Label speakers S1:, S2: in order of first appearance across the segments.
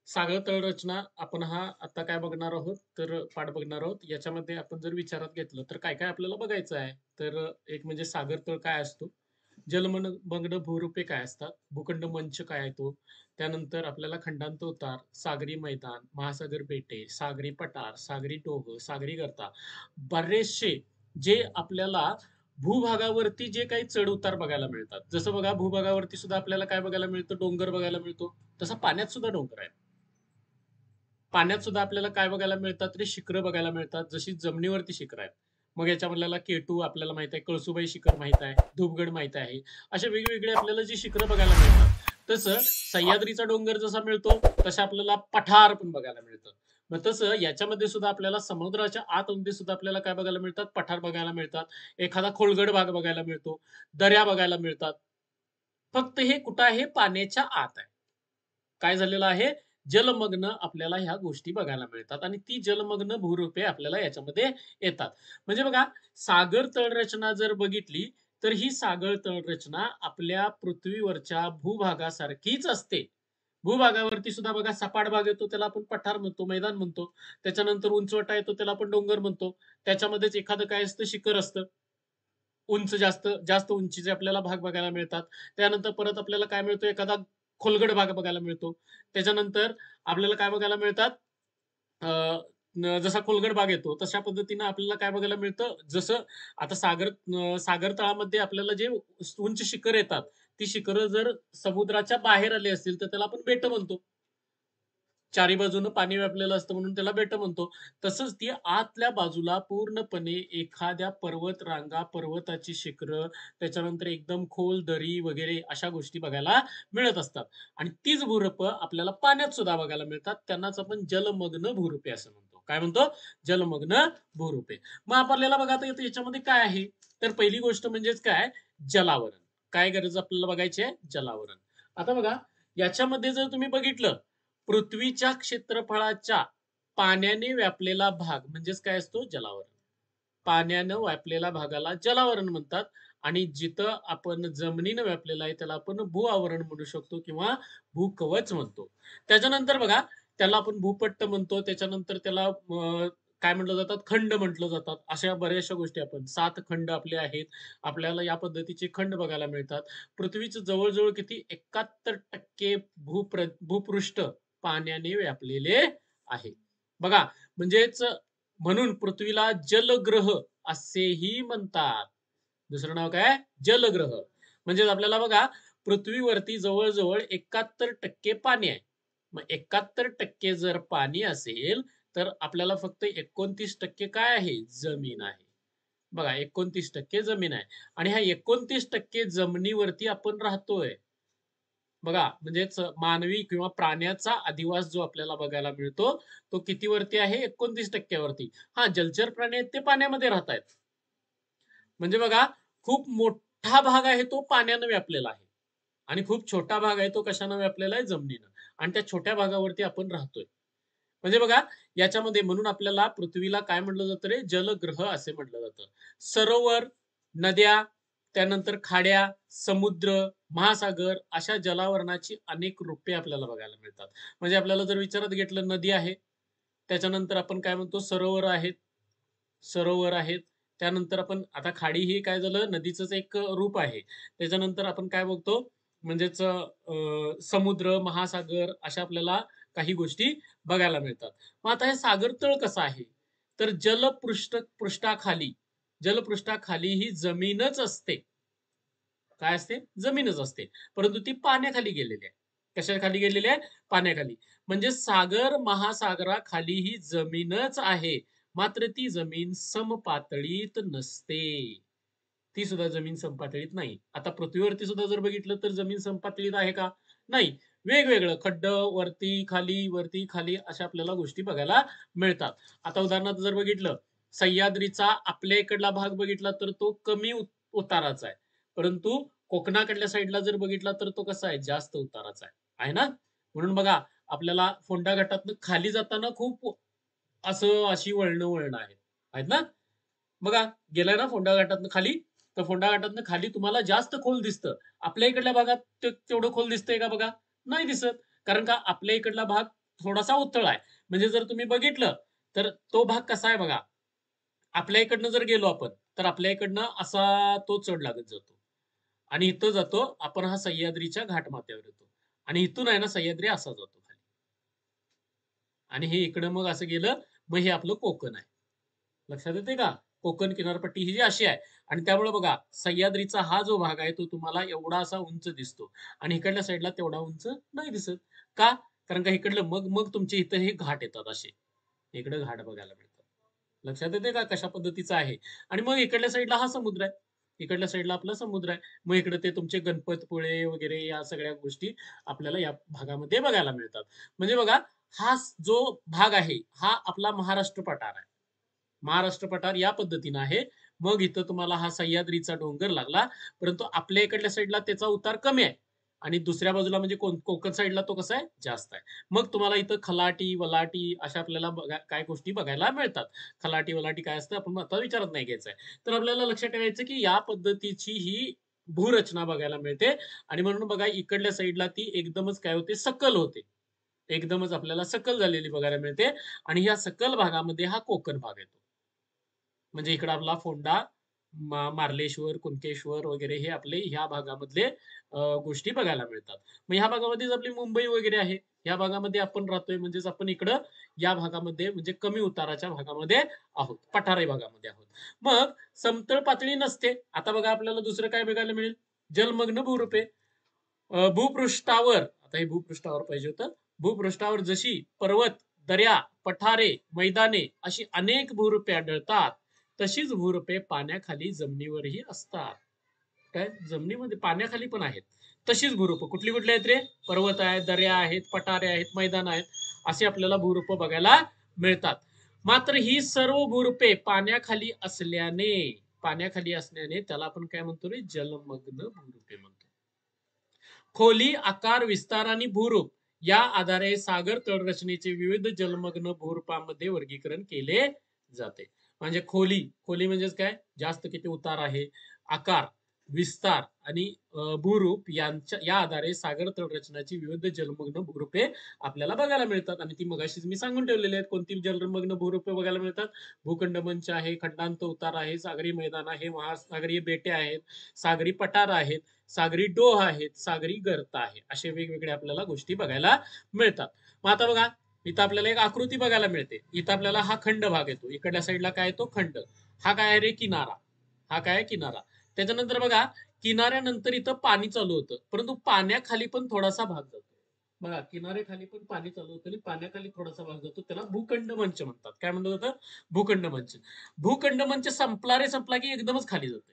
S1: सागर तळरचना आपण हा आता काय बघणार आहोत, तर पाठ बघणार आहोत. याच्यामध्ये आपण जर विचारात घेतलं, तर काय-काय आपल्याला बघायचं आहे. तर एक म्हणजे सागर तळ काय असतो? जलमग्न भूरूपे काय असतात? भूखंड मंच काय आहे तो? त्यानंतर आपल्याला खंडांतर उतार, सागरी मैदान, महासागर बेटे, सागरी पठार, सागरी डोह, सागरी गर्ता बरेचसे जे आपल्याला भूभागावरती जे काही चढ-उतार बघायला मिळतात. जसं बघा भूभागावरती सुद्धा आपल्याला काय बघायला मिळतं? डोंगर बघायला मिळतो. तसं पाण्यात सुद्धा डोंगर आहेत. पाण्यात सुद्धा आपल्याला काय बघायला मिळतात? तर शिखरं बघायला मिळतात. जशी जमिनीवरती शिखरं आहेत. मग याच्यामधल्याला K2 आपल्याला माहित आहे, कळसुबाई शिखर माहित आहे, धूपगड माहित आहे. अशा वेगवेगळे आपल्याला जी शिखरं बघायला मिळतात. तसं सह्याद्रीचा डोंगर जसा मिळतो, तसं आपल्याला पठार पण बघायला मिळतं. मग तसं याच्यामध्ये सुद्धा आपल्याला समुद्राच्या आतमध्ये सुद्धा आपल्याला काय बघायला मिळतात? पठार बघायला मिळतात. एखादा खोलगट भाग बघायला मिळतो. दऱ्या बघायला मिळतात. फक्त हे कुठं आहे? पाण्याच्या आत आहे. काय झालेलं आहे? जलमग्न आपल्याला ह्या गोष्टी बघायला मिळतात आणि ती जलमग्न भूरूपे आपल्याला याच्यामध्ये येतात. म्हणजे बघा, सागर तळरचना जर बघितली, तर ही सागर तळरचना आपल्या पृथ्वीवरच्या भूभागासारखीच असते. भूभागावरती सुद्धा बघा सपाट भाग येतो त्याला आपण पठार म्हणतो, मैदान म्हणतो. त्याच्यानंतर उंचवटा येतो त्याला आपण डोंगर म्हणतो. त्याच्यामध्येच एखादं काय असतं? शिखर असतं. उंच जास्त जास्त उंचीचे आपल्याला भाग बघायला मिळतात. त्यानंतर परत आपल्याला काय मिळतो? एखादा खोलगट भाग बघायला मिळतो. त्याच्यानंतर आपल्याला काय बघायला मिळतात? अ, जसा खोलगट भाग येतो, तशा पद्धतीनं आपल्याला काय बघायला मिळतं? जसं आता सागर तळामध्ये आपल्याला जे उंच शिखर येतात, ती शिखरं जर समुद्राच्या बाहेर आली असतील, तर त्याला आपण बेटं म्हणतो. चारी बाजूनं पाणी व्यापलेलं असतं म्हणून त्याला बेटं म्हणतो. तसंच ती आतल्या बाजूला पूर्णपणे एखाद्या पर्वत रांगा, पर्वताची शिखरं, त्याच्यानंतर एकदम खोल दरी वगैरे अशा गोष्टी बघायला मिळत असतात. आणि तीच भूरूपं आपल्याला पाण्यात सुद्धा बघायला मिळतात. त्यांनाच आपण जलमग्न भूरूपे असं म्हणतो. काय म्हणतो? जलमग्न भूरूपे. मग आपल्याला बघा आता इथे याच्यामध्ये काय आहे? तर पहिली गोष्ट म्हणजेच काय? जलावरण. काय गरज आपल्याला बघायची आहे? जलावरण. आता बघा, याच्यामध्ये जर तुम्ही बघितलं पृथ्वीच्या क्षेत्रफळाच्या पाण्याने व्यापलेला भाग म्हणजेच काय असतो? जलावरण. पाण्यानं व्यापलेल्या भागाला जलावरण म्हणतात आणि जिथं आपण जमिनीनं व्यापलेलं आहे त्याला आपण भूआवरण म्हणू शकतो किंवा भूकवच म्हणतो. त्याच्यानंतर बघा त्याला आपण भूपट्ट म्हणतो. त्याच्यानंतर त्याला काय म्हटलं जातात? खंड म्हटलं जातात. अशा बऱ्याचशा गोष्टी आपण 7 खंड आपले आहेत. आपल्याला या पद्धतीचे खंड बघायला मिळतात. पृथ्वीचं जवळ किती 71% भूपृष्ठ पाण्याने व्यापलेले आहे. बघा म्हणजेच म्हणून पृथ्वीला जलग्रह असेही म्हणतात. दुसरं नाव काय? जलग्रह. म्हणजेच आपल्याला बघा पृथ्वीवरती जवळ-जवळ 71% पाणी आहे. मग 71% जर पाणी असेल, तर आपल्याला फक्त 29% काय आहे? जमीन आहे. बघा 29% जमीन आहे आणि ह्या 29% जमिनीवरती आपण राहतोय. बघा, म्हणजेच मानवी किंवा प्राण्याचा अधिवास जो आपल्याला बघायला मिळतो, तो कितीवरती आहे? 29% वरती. हां, जलचर प्राणी आहेत ते पाण्यामध्ये राहतायत. म्हणजे बघा, खूप मोठा भाग आहे तो पाण्यानं व्यापलेला आहे आणि खूप छोटा भाग आहे तो कशानं व्यापलेला आहे? जमिनीनं आणि त्या छोट्या भागावरती आपण राहतोय. म्हणजे बघा, याच्यामध्ये म्हणून आपल्याला पृथ्वीला काय म्हटलं जातं रे? जलग्रह असे म्हटलं जातं. सरोवर, नद्या, त्यानंतर खाड्या, समुद्र, महासागर अशा जलावरणाची अनेक रूपे आपल्याला बघायला मिळतात. म्हणजे आपल्याला जर विचारात घेतलं नदी आहे, त्याच्यानंतर आपण काय म्हणतो सरोवर आहेत. सरोवर आहेत. त्यानंतर आपण आता खाडी ही काय झालं नदीचंच एक रूप आहे. त्याच्यानंतर आपण काय बघतो म्हणजेच समुद्र, महासागर अशा आपल्याला काही गोष्टी बघायला मिळतात. मग आता हे सागरतळ कसं आहे? तर जलपृष्ठाखाली ही जमीनच असते. काय असते? जमीनच असते. परंतु ती पाण्याखाली गेलेली आहे. कशाखाली गेलेली आहे? पाण्याखाली. म्हणजे सागर महासागराखाली ही जमीनच आहे. मात्र ती जमीन समपातळीत नसते. ती सुद्धा जमीन समपातळीत नाही. आता पृथ्वीवरती सुद्धा जर बघितलं तर जमीन समपातळीत आहे का? नाही. वेगवेगळं खड्डं वरती, खाली अशा आपल्याला गोष्टी बघायला मिळतात. आता उदाहरणार्थ जर बघितलं, सह्याद्रीचा आपल्या इकडला भाग बघितला तर तो कमी उताराचा आहे. परंतु कोकणाकडल्या साईडला जर बघितला तर तो कसा आहे? जास्त उताराचा आहे. आहे ना? म्हणून बघा आपल्याला फोंडा घाटातनं खाली जाताना खूप अशी वळणं आहेत. आहेत ना? बघा गेलाय ना फोंडा घाटातनं खाली? तर फोंडा घाटातनं खाली तुम्हाला जास्त खोल दिसतं. आपल्या इकडल्या भागात तेवढं खोल दिसतंय का बघा? नाही दिसत. कारण का आपल्या इकडला भाग थोडासा उथळ आहे. म्हणजे जर तुम्ही बघितलं, तर तो भाग कसा आहे बघा. आपल्या इकडनं जर गेलो आपण, तर आपल्या इकडनं असा तो चढ लागत जातो. आणि इथं जातो आपण हा सह्याद्रीच्या घाटमाथ्यावर येतो. आणि इथून आहे ना सह्याद्री असा जातो खाली. आणि हे इकडं मग असं गेलं, मग हे आपलं कोकण आहे. लक्षात येते का? कोकण किनारपट्टी ही जी अशी आहे आणि त्यामुळे बघा सह्याद्रीचा हा जो भाग आहे तो तुम्हाला एवढा असा उंच दिसतो आणि इकडल्या साईडला तेवढा उंच नाही दिसत. का? कारण का इकडलं मग मग तुमचे इथं हे घाट येतात असे. इकडे घाट बघायला मिळतात. लक्षात येते का कशा पद्धतीचा आहे? आणि मग इकडल्या साईडला हा समुद्र आहे. इकडल्या साईडला आपला समुद्र आहे. मग इकडे ते तुमचे गणपतपुळे वगैरे या सगळ्या गोष्टी आपल्याला या भागामध्ये बघायला मिळतात. म्हणजे बघा हा जो भाग आहे, हा आपला महाराष्ट्र पठार आहे. महाराष्ट्र पठार या पद्धतीनं आहे. मग इथं तुम्हाला हा सह्याद्रीचा डोंगर लागला. परंतु आपल्या इकडल्या साईडला त्याचा उतार कमी आहे. आणि दुसऱ्या बाजूला म्हणजे कोकण साईडला तो कसा आहे? जास्त आहे. मग तुम्हाला इथं खलाटी, वलाटी अशा आपल्याला काही गोष्टी बघायला मिळतात. खलाटी, वलाटी काय असतं आपण आता विचारात नाही घ्यायचं आहे. तर आपल्याला लक्षात ठेवायचं की या पद्धतीची ही भूरचना बघायला मिळते आणि म्हणून बघा इकडल्या साईडला ती एकदमच काय होते? सकल होते. एकदमच आपल्याला सकल झालेली बघायला मिळते आणि या सकल भागामध्ये हा कोकण भाग येतो. म्हणजे इकडं आपला फोंडा, मार्लेश्वर, कुणकेश्वर वगैरे हे आपले ह्या भागामधले गोष्टी बघायला मिळतात. मग ह्या भागामध्येच आपली मुंबई वगैरे आहे. ह्या भागामध्ये आपण राहतोय म्हणजेच आपण इकडं या भागामध्ये म्हणजे कमी उताराच्या भागामध्ये आहोत. पठारी भागामध्ये आहोत. मग समतल पातळी नसते. आता बघा आपल्याला दुसरं काय बघायला मिळेल? जलमग्न भूरूपे. भूपृष्ठावर आता हे भूपृष्ठावर पाहिजे होतं. भूपृष्ठावर जशी पर्वत, दऱ्या, पठारे, मैदाने अशी अनेक भूरूपे आढळतात, तशीच भूरूपे पाण्याखाली जमिनीवरही असतात. काय? जमिनीमध्ये पाण्याखाली पण आहेत. तशीच भूरूपं. कुठली कुठली आहेत रे? पर्वत आहेत, दऱ्या आहेत, पठारे आहेत, मैदान आहेत. अशी आपल्याला भूरूपं बघायला मिळतात. मात्र ही सर्व भूरूपे पाण्याखाली असल्याने त्याला आपण काय म्हणतो रे? जलमग्न भूरूपे म्हणतो. खोली, आकार, विस्तार आणि भूरूप या आधारे सागर तळरचनेचे विविध जलमग्न भूरूपामध्ये वर्गीकरण केले जाते. म्हणजे खोली म्हणजेच काय? जास्त किती उतार आहे, आकार, विस्तार आणि भूरूप यांच्या या आधारे सागर तळरचनाची विविध जलमग्न भूरूपे आपल्याला बघायला मिळतात आणि ती मगाशीच मी सांगून ठेवलेली आहेत. कोणती जलमग्न भूरूपे बघायला मिळतात? भूखंड मंच आहे, खंडांत उतार आहे, सागरी मैदान आहे, महासागरीय बेटे आहेत, सागरी पठार आहेत, सागरी डोह आहेत, सागरी गर्त आहे. असे वेगवेगळे आपल्याला गोष्टी बघायला मिळतात. मग आता बघा इथं आपल्याला एक आकृती बघायला मिळते. इथं आपल्याला हा खंड भाग येतो. इकडल्या साईडला काय येतो? खंड. हा काय आहे रे? किनारा. हा काय आहे? किनारा. त्याच्यानंतर बघा किनाऱ्यानंतर इथं पाणी चालू होतं. परंतु पाण्याखाली पण थोडासा भाग जातो. बघा किनाऱ्याखाली पण पाणी चालू होतं आणि पाण्याखाली थोडासा भाग जातो. त्याला भूखंड मंच म्हणतात. काय म्हणलं जातं? भूखंड मंच. भूखंड मंच संपला रे संपला की एकदमच खाली जातो.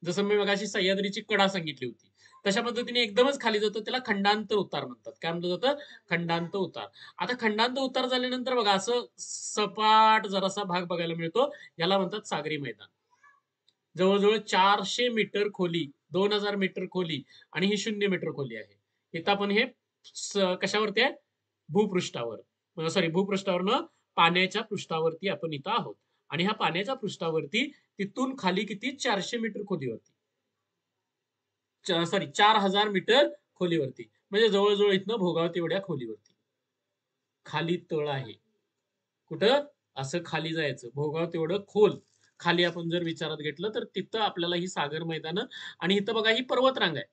S1: जसं मी मगाशी सह्याद्रीची कडा सांगितली होती. तशा पद्धतीने एकदमच खाली जातो त्याला खंडांतर उतार म्हणतात. काय म्हणलं जातं? खंडांत उतार. आता खंडांत उतार झाल्यानंतर बघा असं सपाट जरासा भाग बघायला मिळतो. याला म्हणतात सागरी मैदान. जवळ-जवळ 400 मीटर खोली, 2000 मीटर खोली आणि ही 0 मीटर खोली आहे. इथं आपण हे कशावरती आहे? भूपृष्ठावर. सॉरी भूपृष्ठावरनं पाण्याच्या पृष्ठावरती आपण इथं आहोत. आणि ह्या पाण्याच्या पृष्ठावरती तिथून खाली किती? 400 मीटर खोलीवरती. सॉरी 4000 मीटर खोलीवरती. म्हणजे जवळ-जवळ इथनं भोगावत एवढ्या खोलीवरती. खाली तळ आहे. कुठं? असं खाली जायचं. भोगाव तेवढं खोल. खाली आपण जर विचारात घेतलं तर तिथं आपल्याला ही सागर मैदानं आणि इथं बघा ही पर्वतरांग आहे.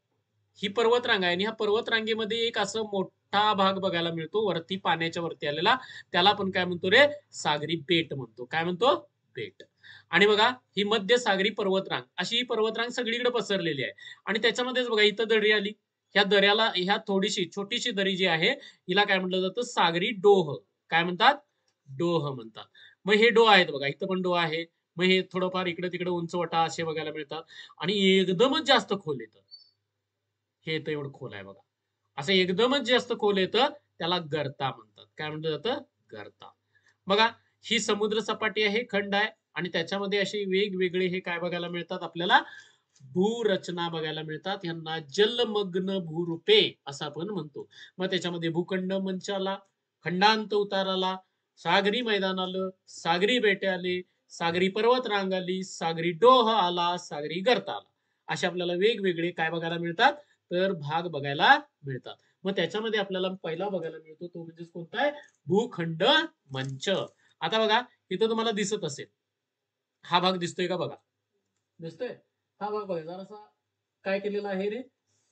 S1: ही पर्वतरांग आहे आणि ह्या पर्वतरांगेमध्ये एक असं मोठा भाग बघायला मिळतो वरती पाण्याच्या वरती आलेला. त्याला आपण काय म्हणतो रे? सागरी बेट म्हणतो. काय म्हणतो? बेट. आणि बघा ही मध्य सागरी पर्वतरांग अशी ही पर्वतरांग सगळीकडे पसरलेली आहे. आणि त्याच्यामध्येच बघा इथं दरी आली. ह्या दऱ्याला ह्या थोडीशी छोटीशी दरी जी आहे हिला काय म्हटलं जातं? सागरी डोह. काय म्हणतात? डोह म्हणतात. मग हे डोह आहेत बघा. इथं पण डोह आहे. मग हे थोडंफार इकडे-तिकडे उंचवटा असे बघायला मिळतात. आणि एकदमच जास्त खोल येतं. हे येतं एवढं खोल आहे बघा. असं एकदमच जास्त खोल येतं त्याला गर्ता म्हणतात. काय म्हटलं जातं? गर्ता. बघा ही समुद्र सपाटी आहे, खंड आहे आणि त्याच्यामध्ये असे वेगवेगळे हे काय बघायला मिळतात आपल्याला? भूरचना बघायला मिळतात. ह्यांना जलमग्न भूरूपे असं आपण म्हणतो. मग त्याच्यामध्ये भूखंड मंच आला, खंडांत उतार आला, सागरी मैदान आलं, सागरी बेटे आले, सागरी पर्वतरांग आली, सागरी डोह आला, सागरी गर्त आला. असे आपल्याला वेगवेगळे काय बघायला मिळतात? तर भाग बघायला मिळतात. मग त्याच्यामध्ये आपल्याला पहिला बघायला मिळतो तो म्हणजे कोणता आहे? भूखंड मंच. आता बघा, इथं तुम्हाला दिसत असेल, हा भाग दिसतोय का बघा? दिसतोय? हा भाग बघा जरासा काय केलेला आहे रे?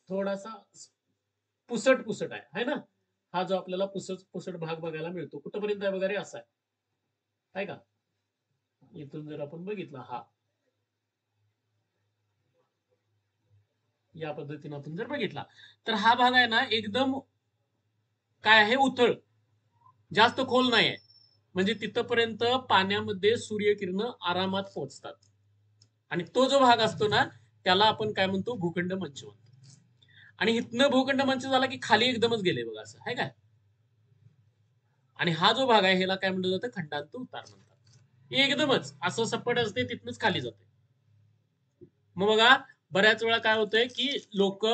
S1: थोडासा पुसट पुसट आहे ना? हा जो आपल्याला पुसट पुसट भाग बघायला मिळतो, कुठपर्यंत आहे बघा रे? असा आहे का? इथून जर आपण बघितला हा, या पद्धतीने आपण जर बघितला, तर हा भाग आहे ना एकदम काय आहे? उथळ, जास्त खोल नाही आहे. म्हणजे तिथपर्यंत पाण्यामध्ये सूर्यकिरण आरामात पोहोचतात. आणि तो जो भाग असतो ना, त्याला आपण काय म्हणतो? भूखंड मंच म्हणतो. आणि इथनं भूखंड मंच झाला की खाली एकदमच गेले बघा, असं आहे काय? आणि हा जो भाग आहे ह्याला काय म्हटलं जातं? खंडांत उतार म्हणतात. एकदमच असं सपाट असते, तिथनच खाली जाते. मग बघा, बऱ्याच वेळा काय होतंय की लोक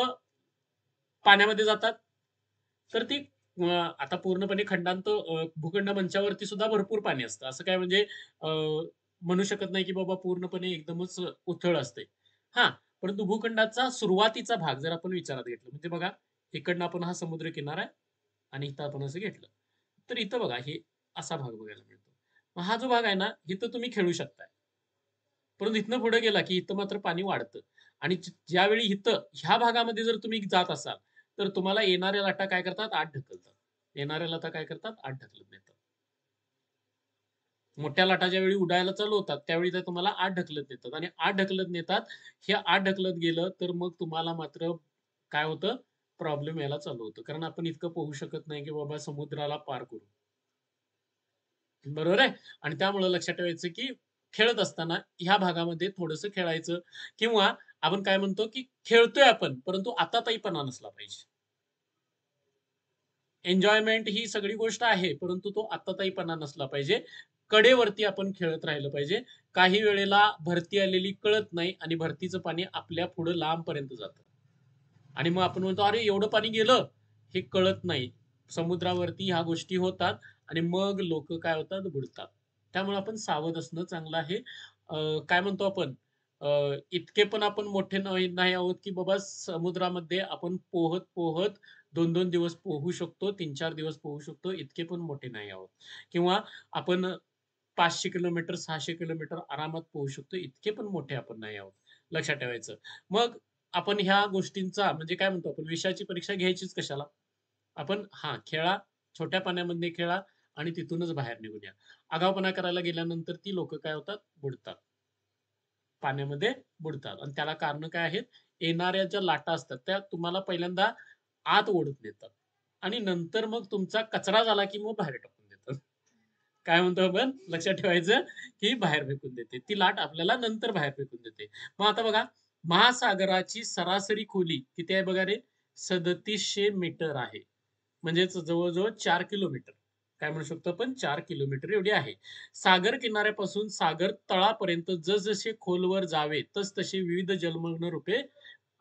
S1: पाण्यामध्ये जातात, तर ती आता पूर्णपणे खंडांत भूखंड मंचावरती सुद्धा भरपूर पाणी असतं. असं काय म्हणजे म्हणू शकत नाही की बाबा पूर्णपणे एकदमच उथळ असते. हा, परंतु भूखंडाचा सुरुवातीचा भाग जर आपण विचारात घेतलं, म्हणजे बघा, इकडनं आपण हा समुद्र किनारा आहे आणि इथं आपण असं घेतलं, तर इथं बघा हे असा भाग बघायला मिळतो. मग हा जो भाग आहे ना, इथं तुम्ही खेळू शकताय. परंतु इथनं पुढे गेला की इथं मात्र पाणी वाढतं. आणि ज्यावेळी इथं ह्या भागामध्ये जर तुम्ही जात असाल, तर तुम्हाला येणाऱ्या लाटा काय करतात? आत ढकलतात. येणाऱ्या लाटा काय करतात? आत ढकलत नेतात. मोठ्या लाटा ज्यावेळी उडायला चालू होतात, त्यावेळी त्या तुम्हाला आत ढकलत नेतात आणि आत ढकलत नेतात. हे आत ढकलत गेलं, तर मग तुम्हाला मात्र काय होतं? प्रॉब्लेम यायला चालू होतं. कारण आपण इतकं पोहू शकत नाही, की बाबा समुद्राला पार करू. बरोबर आहे? आणि त्यामुळं लक्षात ठेवायचं, की खेळत असताना ह्या भागामध्ये थोडंसं खेळायचं किंवा आपण काय म्हणतो, की खेळतोय आपण, परंतु आताताईपणा नसला पाहिजे. एन्जॉयमेंट ही सगळी गोष्ट आहे, परंतु तो आत्ताताईपणा नसला पाहिजे. कडेवरती आपण खेळत राहिलं पाहिजे. काही वेळेला भरती आलेली कळत नाही आणि भरतीचं पाणी आपल्या पुढं लांबपर्यंत जातं. आणि मग आपण म्हणतो, "अरे एवढं पाणी गेलं?" हे कळत नाही. समुद्रावरती ह्या गोष्टी होतात आणि मग लोकं काय होतात? बुडतात. त्यामुळे आपण सावध असणं चांगलं आहे. काय म्हणतो आपण? अ, इतके पण आपण मोठे नाही नाही आहोत, की बाबा समुद्रामध्ये आपण पोहत-पोहत 2-2 दिवस पोहू शकतो, 3-4 दिवस पोहू शकतो. इतके पण मोठे नाही आहोत. किंवा आपण 500 किलोमीटर, 600 किलोमीटर आरामात पोहू शकतो. इतके पण मोठे आपण नाही आहोत. लक्षात ठेवायचं. मग आपण ह्या गोष्टींचा म्हणजे काय म्हणतो आपण विषयाची परीक्षा घ्यायचीच कशाला? आपण हां, खेळा, छोट्या पाण्यामध्ये खेळा आणि तिथूनच बाहेर निघून या. आगाऊपणा करायला गेल्यानंतर ती लोकं काय होतात? बुडतात. पाण्यामध्ये बुडतात आणि त्याला कारणं काय आहेत? येणाऱ्या ज्या लाटा असतात, त्या तुम्हाला पहिल्यांदा आत ओढून नेतात आणि नंतर मग तुमचा कचरा झाला, की मग बाहेर टाकून देतात. काय म्हणतो आपण? लक्षात ठेवायचं, की बाहेर फेकून देते. ती लाट आपल्याला नंतर बाहेर फेकून देते. मग आता बघा, महासागराची सरासरी खोली किती आहे बघा रे? 3700 मीटर आहे. म्हणजेच जवळ-जवळ 4 किलोमीटर. काय म्हणू शकतो आपण? 4 किलोमीटर एवढी आहे. सागर किनाऱ्यापासून सागर तळापर्यंत जसजसे खोलवर जावे, तसतसे विविध जलमग्न रूपे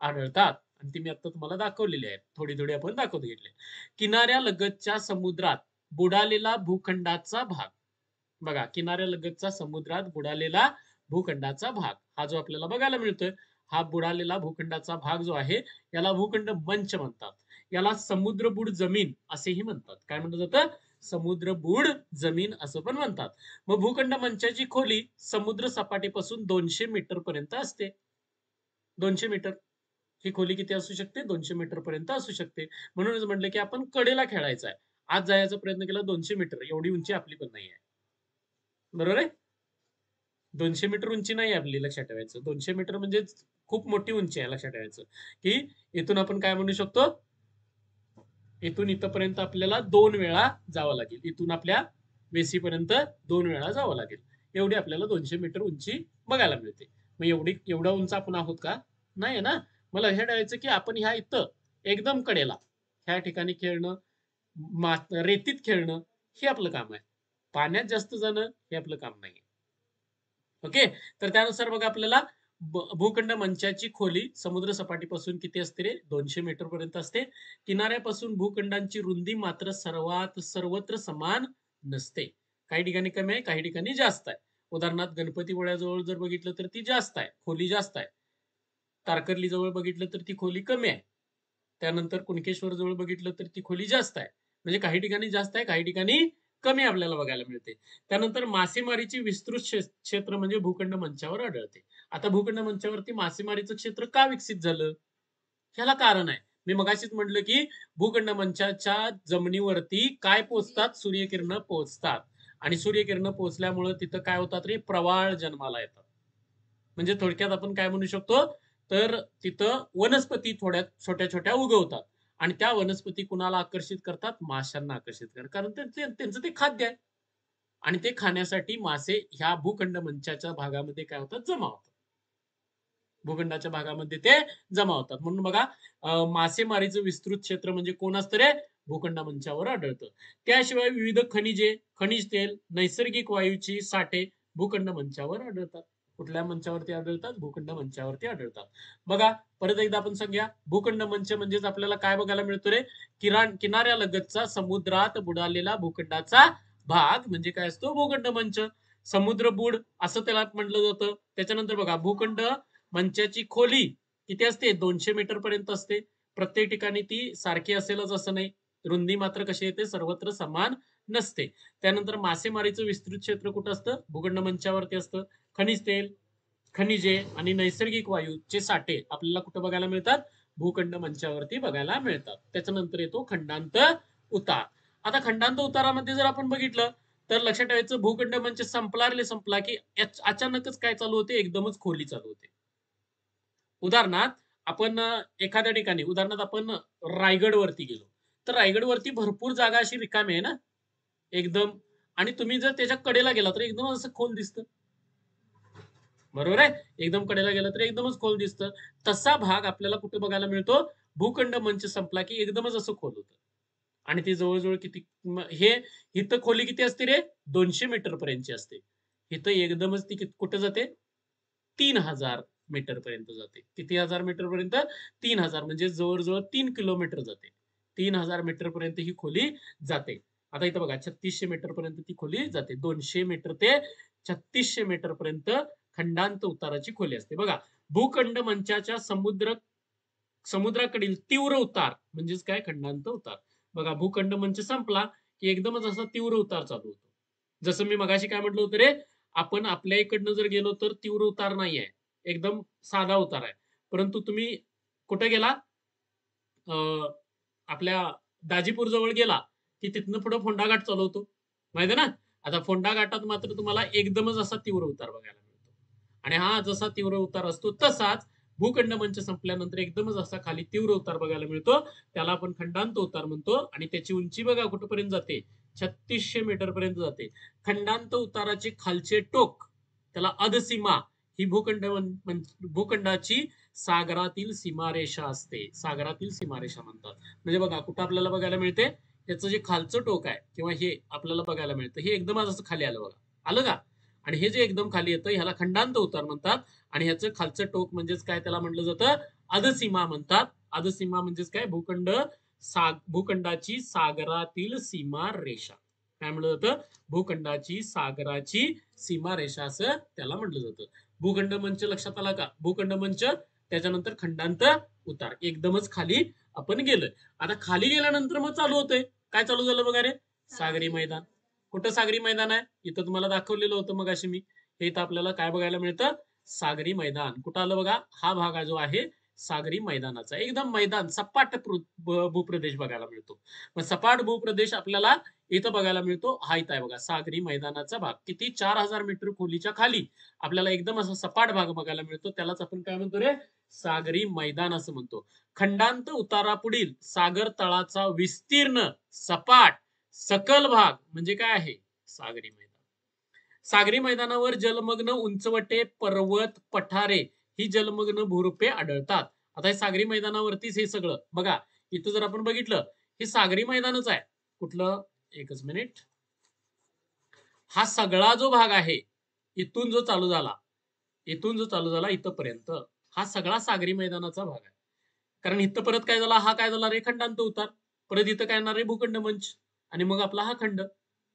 S1: आढळतात. आणि ती मी आता तुम्हाला दाखवलेली आहेत. थोडी-थोडी आपण दाखवत घेतली. किनाऱ्यालगतच्या समुद्रात बुडालेला भूखंडाचा भाग. बघा, किनाऱ्यालगतचा समुद्रात बुडालेला भूखंडाचा भाग. हा जो आपल्याला बघायला मिळतोय, हा बुडालेला भूखंडाचा भाग जो आहे, याला भूखंड मंच म्हणतात. याला समुद्रबुड जमीन असेही म्हणतात. काय म्हटलं जातं? समुद्रबुड जमीन असं पण म्हणतात. मग भूखंड मंचाची खोली समुद्र सपाटीपासून 200 मीटर पर्यंत असते. 200 मीटर. ही खोली किती असू शकते? 200 मीटर पर्यंत असू शकते. म्हणूनच म्हटलं, की आपण कडेला खेळायचं आहे. आत जायचा प्रयत्न केला 200 मीटर. एवढी उंची आपली पण नाहीये. बरोबर आहे? 200 मीटर उंची नाही आपली, लक्षात ठेवायचं. 200 मीटर म्हणजे खूप मोठी उंची आहे, लक्षात ठेवायचं. की इथून आपण काय म्हणू शकतो? इथून इथपर्यंत आपल्याला 2 वेळा जावं लागेल. इथून आपल्या वेसीपर्यंत 2 वेळा जावं लागेल. एवढी आपल्याला 200 मीटर उंची बघायला मिळते. मग एवढा उंच आपण आहोत का? नाही आहे ना. मग लक्षात ठेवायचं की आपण ह्या इथं एकदम कडेला ह्या ठिकाणी खेळणं, रेतीत खेळणं हे आपलं काम आहे. पाण्यात जास्त जाणं हे आपलं काम नाही. ओके. तर त्यानुसार बघा आपल्याला भूखंड मंचाची खोली समुद्र सपाटीपासून किती असते रे? 200 मीटर पर्यंत असते. किनाऱ्यापासून भूखंडांची रुंदी मात्र सर्वत्र समान नसते. काही ठिकाणी कमी आहे, काही ठिकाणी जास्त आहे. उदाहरणार्थ गणपतीपुळ्याजवळ जर बघितलं तर ती जास्त आहे, खोली जास्त आहे. तारकर्ली जवळ बघितलं तर ती खोली कमी आहे. त्यानंतर कुणकेश्वर जवळ बघितलं तर ती खोली जास्त आहे. म्हणजे काही ठिकाणी जास्त आहे, काही ठिकाणी कमी आपल्याला बघायला मिळते. त्यानंतर मासेमारीची विस्तृत क्षेत्र म्हणजे भूखंड मंचावर आढळते. आता भूखंड मंचावरती मासेमारीचं क्षेत्र का विकसित झालं? ह्याला कारण आहे. मी मगाशीच म्हटलं, की भूखंड मंचाच्या जमिनीवरती काय पोहोचतात? सूर्यकिरणं पोहोचतात आणि सूर्यकिरणं पोहोचल्यामुळं तिथं काय होतात रे? प्रवाळ जन्माला येतात. म्हणजे थोडक्यात आपण काय म्हणू शकतो? तर तिथं वनस्पती थोड्या छोट्या-छोट्या उगवतात आणि त्या वनस्पती कुणाला आकर्षित करतात? माशांना आकर्षित करतात. कारण त्यांचं ते खाद्य आहे आणि ते खाण्यासाठी मासे ह्या भूखंड मंचाच्या भागामध्ये काय होतात? जमा होतात. भूखंडाच्या भागामध्ये ते जमा होतात. म्हणून बघा मासेमारीचं विस्तृत क्षेत्र म्हणजे कोण असतं रे? भूखंड मंचावर आढळतं. त्याशिवाय विविध खनिजे, खनिज तेल, नैसर्गिक वायूची साठे भूखंड मंचावर आढळतात. कुठल्या मंचावरती आढळतात? भूखंड मंचावरती आढळतात. बघा परत एकदा आपण सांगूया. भूखंड मंच म्हणजेच आपल्याला काय बघायला मिळतो रे? किनाऱ्यालगतचा समुद्रात बुडालेला भूखंडाचा भाग म्हणजे काय असतो? भूखंड मंच. समुद्रबुड असं त्याला म्हटलं जातं. त्याच्यानंतर बघा भूखंड मंचाची खोली किती असते? 200 मीटर पर्यंत असते. प्रत्येक ठिकाणी ती सारखी असेलच असं नाही. रुंदी मात्र कशी येते? सर्वत्र समान नसते. त्यानंतर मासेमारीचं विस्तृत क्षेत्र कुठं असतं? भूखंड मंचावरती असतं. खनिज तेल, खनिजे आणि नैसर्गिक वायूचे साठे आपल्याला कुठं बघायला मिळतात? भूखंड मंचावरती बघायला मिळतात. त्याच्यानंतर येतो खंडांत उतार. आता खंडांत उतारामध्ये जर आपण बघितलं तर लक्षात ठेवायचं भूखंड मंच संपला की अचानकच काय चालू होते? एकदमच खोली चालू होते. उदाहरणार्थ आपण एखाद्या ठिकाणी उदाहरणार्थ आपण रायगडवरती गेलो. तर रायगडवरती भरपूर जागा अशी रिकामी आहे ना, एकदम आणि तुम्ही जर त्याच्या कडेला गेला तर एकदम असं खोल दिसतं. बरोबर आहे? एकदम कडेला गेला तर एकदमच खोल दिसतं. तसा भाग आपल्याला कुठे बघायला मिळतो? भूखंड मंच संपला की एकदमच असं खोल होतं. आणि ती जवळ-जवळ किती हे इथं खोली किती असते रे? 200 मीटर पर्यंतची असते. इथं एकदमच ती कुठे जाते? 3000 मीटर पर्यंत जाते. किती हजार मीटर पर्यंत? 3000 म्हणजे जवळ-जवळ 3 किलोमीटर जाते. 3000 मीटर पर्यंत ही खोली जाते. आता इथं बघा 3600 मीटर पर्यंत ती खोली जाते. 200 मीटर ते 3600 मीटर पर्यंत खंडांत उताराची खोली असते. बघा भूखंड मंचाच्या समुद्राकडील तीव्र उतार म्हणजेच काय? खंडांत उतार. बघा भूखंड मंच संपला की एकदमच असा तीव्र उतार चालू होतो. जसं मी मगाशी काय म्हटलं होतं रे? आपण आपल्या इकडनं जर गेलो तर तीव्र उतार नाहीये. एकदम साधा उतार आहे. परंतु तुम्ही कुठे गेला? अ, आपल्या दाजीपूर जवळ गेला, की तिथनं पुढे फोंडा घाट चालू होतो. माहिती आहे ना? आता फोंडा घाटात मात्र तुम्हाला एकदमच असा तीव्र उतार बघायला मिळतो. आणि हा जसा तीव्र उतार असतो तसाच भूखंड मंच संपल्यानंतर एकदमच असा खाली तीव्र उतार बघायला मिळतो. त्याला आपण खंडांत उतार म्हणतो आणि त्याची उंची बघा कुठपर्यंत जाते? 3600 मीटर पर्यंत जाते. खंडांत उताराचे खालचे टोक त्याला अधसीमा ही भूखंडाची सागरातील सीमारेषा असते. सागरातील सीमारेषा म्हणतात. म्हणजे बघा कुठं आपल्याला बघायला मिळते? याचं जे खालचं टोक आहे किंवा हे आपल्याला बघायला मिळतं. हे एकदमच असं खाली आलं बघा. आलं का? आणि हे जे एकदम खाली येतं ह्याला खंडांत उतार म्हणतात आणि ह्याचं खालचं टोक म्हणजेच काय त्याला म्हटलं जातं? अधसीमा म्हणतात. अधसीमा म्हणजेच काय? भूखंडाची सागरातील सीमा रेषा. काय म्हटलं जातं? भूखंडाची सागराची सीमारेषा असं त्याला म्हटलं जातं. भूखंड मंच लक्षात आला का? भूखंड मंच त्याच्यानंतर खंडांत उतार. एकदमच खाली आपण गेलोय. आता खाली गेल्यानंतर मग चालू होतंय. काय चालू झालं बघा रे? सागरी मैदान. कुठं सागरी मैदान आहे? इथं तुम्हाला दाखवलेलं होतं मगाशी मी. हे इथं आपल्याला काय बघायला मिळतं? सागरी मैदान. कुठं आलं बघा? हा भाग जो आहे सागरी मैदानाचा. एकदम मैदान सपाट भूप्रदेश बघायला मिळतो. मग सपाट भूप्रदेश आपल्याला इथं बघायला मिळतो. हा इथं आहे बघा सागरी मैदानाचा भाग. किती? 4000 मीटर खोलीच्या खाली आपल्याला एकदम असा सपाट भाग बघायला मिळतो. त्यालाच आपण काय म्हणतो रे? सागरी मैदान असं म्हणतो. खंडांत उतारापुढील सागर तळाचा विस्तीर्ण, सपाट, सकल भाग म्हणजे काय आहे? सागरी मैदान. सागरी मैदानावर जलमग्न उंचवटे, पर्वत, पठारे ही जलमग्न भूरूपे आढळतात. आता हे सागरी मैदानावरतीच हे सगळं. बघा, इथं जर आपण बघितलं, हे सागरी मैदानच आहे. कुठलं? एकच मिनिट. हा सगळा जो भाग आहे, इथून जो चालू झाला, इथपर्यंत, हा सगळा सागरी मैदानाचा भाग आहे. कारण इथं परत काय झाला? हा काय झाला रे? खंडांत उतार. परत इथं काय येणार रे? भूखंड मंच. आणि मग आपला हा खंड.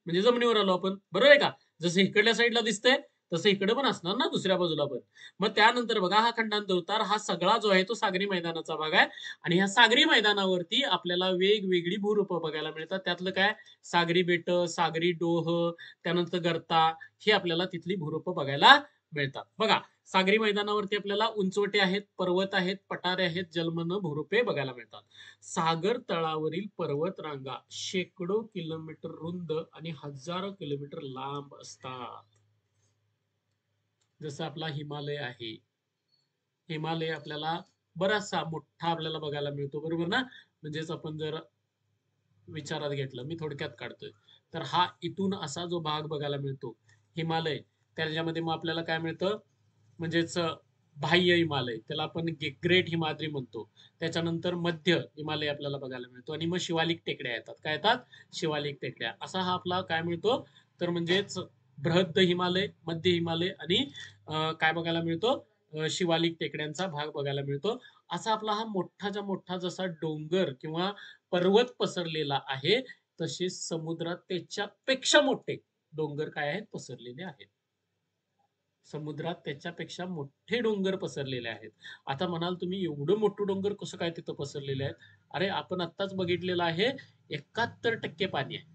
S1: म्हणजे जमिनीवर आलो आपण. बरोबर आहे का? जसं इकडल्या साईडला दिसतंय, तसं इकडे पण असणार ना दुसऱ्या बाजूला पण. मग त्यानंतर बघा हा खंडांतर उतार हा सगळा जो आहे तो सागरी मैदानाचा भाग आहे. आणि ह्या सागरी मैदानावरती आपल्याला वेगवेगळी भूरूप बघायला मिळतात. त्यातलं काय सागरी बेट, सागरी डोह, त्यानंतर गर्ता, हे आपल्याला तिथली भूरूप बघायला मिळतात. बघा सागरी मैदानावरती आपल्याला उंचवटे आहेत, पर्वत आहेत, पठारे आहेत, जलमन भूरूपे बघायला मिळतात. सागर तळावरील पर्वत रांगा शेकडो किलोमीटर रुंद आणि हजारो किलोमीटर लांब असतात. जसं आपला हिमालय आहे. हिमालय आपल्याला बराचसा मोठा आपल्याला बघायला मिळतो, बरोबर ना? म्हणजेच आपण जर विचारात घेतलं, मी थोडक्यात काढतोय, तर हा इथून असा जो भाग बघायला मिळतो हिमालय, त्याच्यामध्ये मग आपल्याला काय मिळतं, म्हणजेच बाह्य हिमालय, त्याला आपण ग्रेट हिमाद्री म्हणतो. त्याच्यानंतर मध्य हिमालय आपल्याला बघायला मिळतो आणि मग शिवालिक टेकड्या येतात. काय येतात? शिवालिक टेकड्या. असा हा आपला काय मिळतो, तर म्हणजेच बृहद्द हिमालय, मध्य हिमालय आणि काय बघायला मिळतो, शिवालिक टेकड्यांचा भाग बघायला मिळतो. असा आपला हा मोठाच्या मोठा जसा डोंगर किंवा पर्वत पसरलेला आहे, तसे समुद्रात त्याच्यापेक्षा मोठे डोंगर काय आहेत, पसरलेले आहेत. समुद्रात त्याच्यापेक्षा मोठे डोंगर पसरलेले आहेत. आता म्हणाल तुम्ही एवढं मोठं डोंगर कसं काय तिथं पसरलेले आहेत? अरे आपण आत्ताच बघितलेलं आहे, 71% पाणी आहे.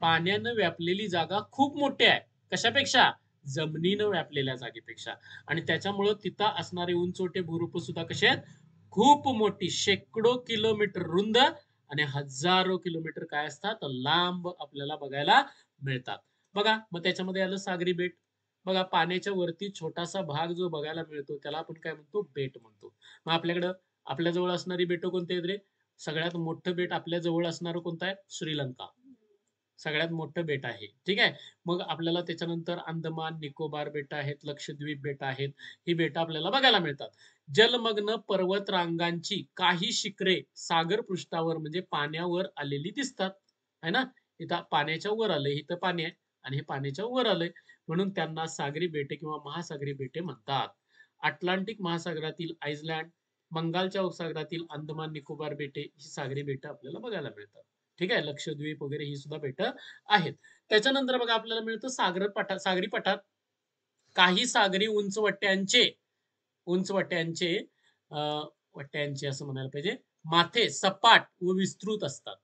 S1: पाण्यानं व्यापलेली जागा खूप मोठी आहे. कशापेक्षा? जमिनीनं व्यापलेल्या जागेपेक्षा. आणि त्याच्यामुळं तिथं असणारे उंचवटे भूरूप सुद्धा कसे आहेत? खूप मोठी, शेकडो किलोमीटर रुंद आणि हजारो किलोमीटर काय असतात, लांब आपल्याला बघायला मिळतात. बघा मग त्याच्यामध्ये आलं सागरी बेट. बघा पाण्याच्या वरती छोटासा भाग जो बघायला मिळतो त्याला आपण काय म्हणतो, बेट म्हणतो. मग आपल्याकडं आपल्या जवळ असणारी बेट कोणती आहेत रे? सगळ्यात मोठं बेट आपल्या जवळ असणारं कोणतं आहे? श्रीलंका. सगळ्यात मोठं बेट आहे. ठीक आहे. मग आपल्याला त्याच्यानंतर अंदमान निकोबार बेट आहेत, लक्षद्वीप बेट आहेत. ही बेट आपल्याला बघायला मिळतात. जलमग्न पर्वत रांगांची काही शिखरे सागर पृष्ठावर म्हणजे पाण्यावर आलेली दिसतात. है ना? इथं पाण्याच्या वर आलंय, इथं पाणी आहे आणि हे पाण्याच्या वर आलंय, म्हणून त्यांना सागरी बेटे किंवा महासागरी बेटे म्हणतात. अटलांटिक महासागरातील आइसलँड, बंगालच्या उपसागरातील अंदमान निकोबार बेटे ही सागरी बेटं आपल्याला बघायला मिळतात. ठीक आहे. लक्षद्वीप वगैरे ही सुद्धा बेटं आहेत. त्याच्यानंतर बघा आपल्याला मिळतं सागरी पठार. काही सागरी उंचवट्यांचे वट्यांचे असं म्हणायला पाहिजे, माथे सपाट व विस्तृत असतात.